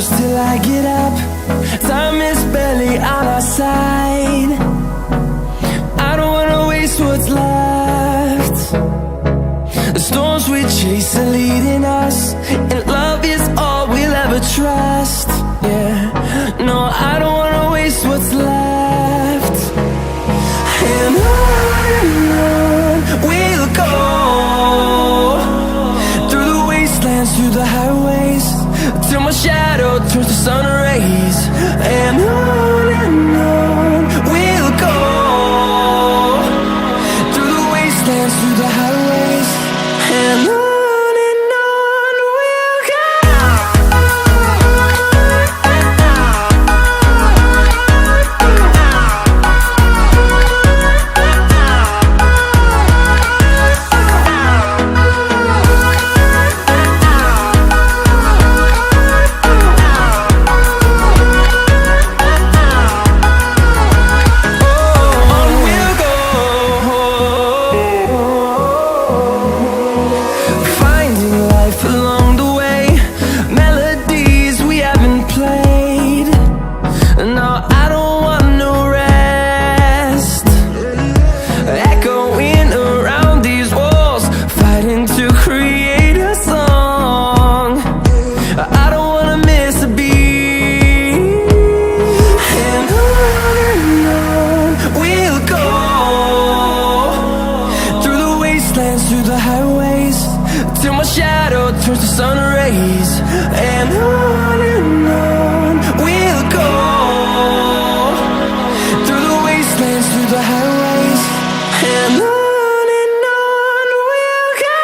close till I get up. Time is barely on our side. I don't wanna waste what's left. The storms we chase are leading us, and love is all we'll ever trust. Yeah, no, I don't wanna waste what's left. And on we'll go, through the wastelands, through the highways, till my shadow turns to sun rays. And on we'll go, through the wastelands, through the highways, and on we'll go. Through the highways, till my shadow turns to sun rays. And on we'll go, through the wastelands, through the highways, and on we'll go.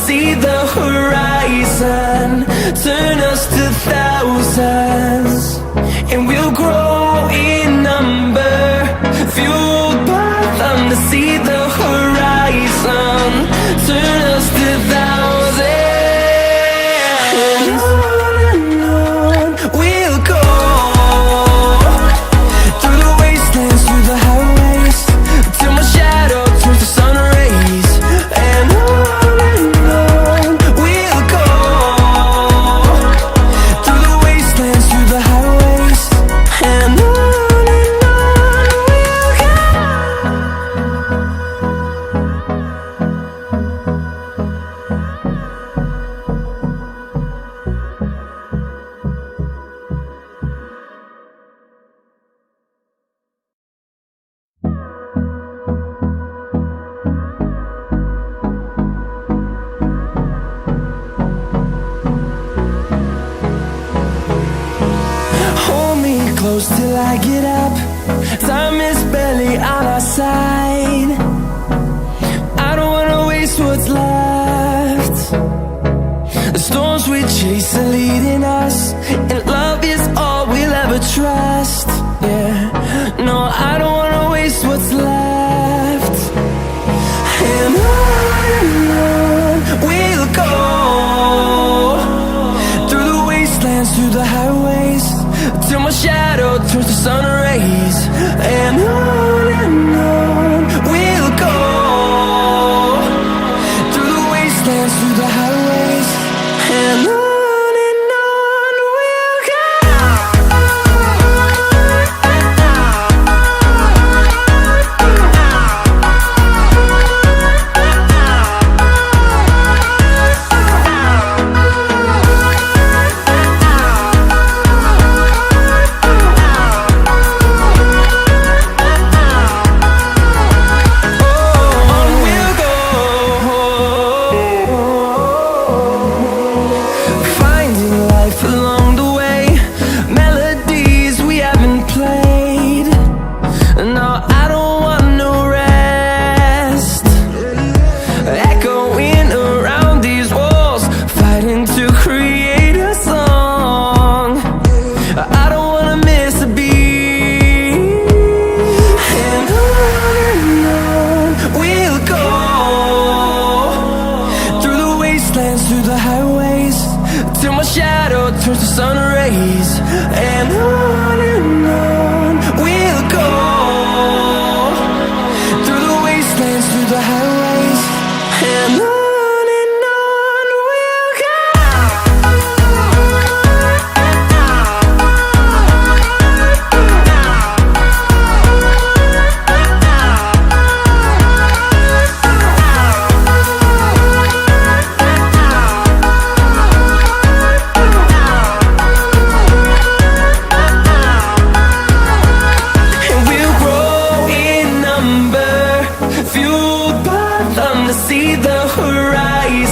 See the horizon turn us to thousands, and we'll grow in number, fueled by them. To see the horizon turn us to thousands, and on we'll go, through the wastelands, through the highways, till my shadow turns to sun rays. And close till I get up. Time is barely on our side. I don't wanna waste what's left. The storms we chase are leading us, and love is all we'll ever trust. Yeah, no, I don't wanna waste what's left. And on we'll go, through the wastelands, through the highways, till my shadow turns to sun rays. And on we'll go, through the wastelands, through the highways, and on we'll go.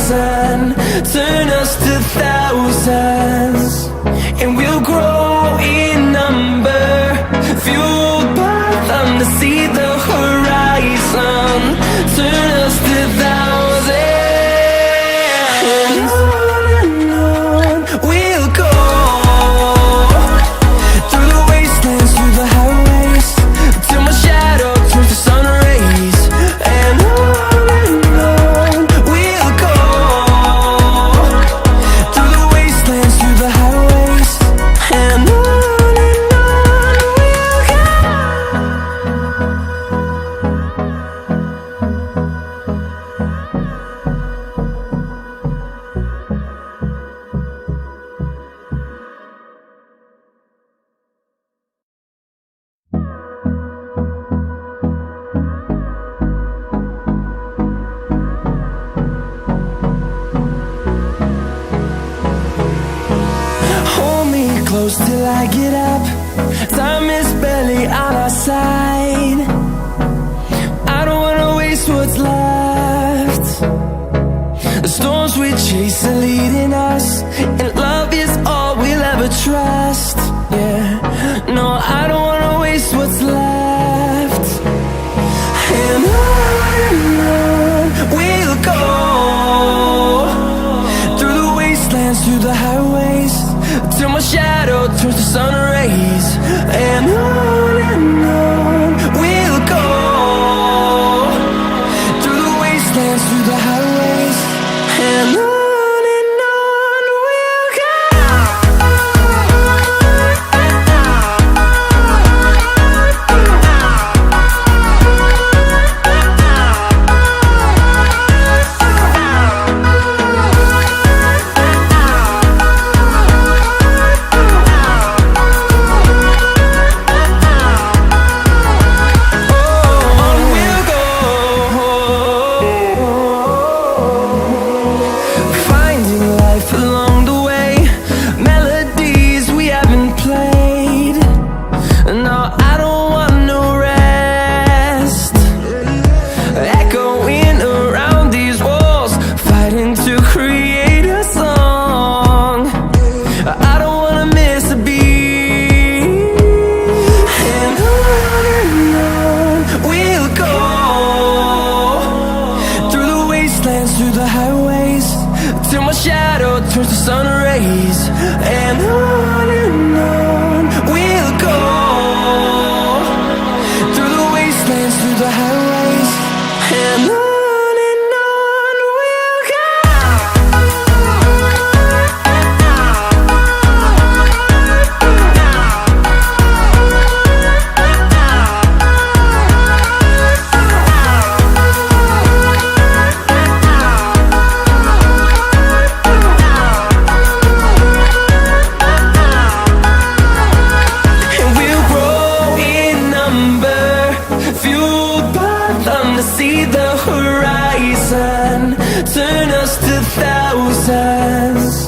horizon, turn us to thousands, and we'll grow in number, fueled by them to see the horizon, turn us to thousands, and on we'll go, through the wastelands, through the highways, till my shadow turns to sun rays, and on we'll go, through the wastelands, through the highways, and on we'll go. Hold me close till I get up. Time is barely on our side. I don't wanna waste what's left. The storms we chase are leading us, and love is all we'll ever trust. Yeah, no, I don't wanna waste what's left. And on we'll go, through the wastelands, through the highways, till my shadow turns to sun rays, and on we'll go, through the wastelands, through the highways, and on we'll go. Through the highways, till my shadow turns to sun rays, and on we'll go, through the wastelands, through the highways, and on we'll go. See the horizon, turn us to thousands.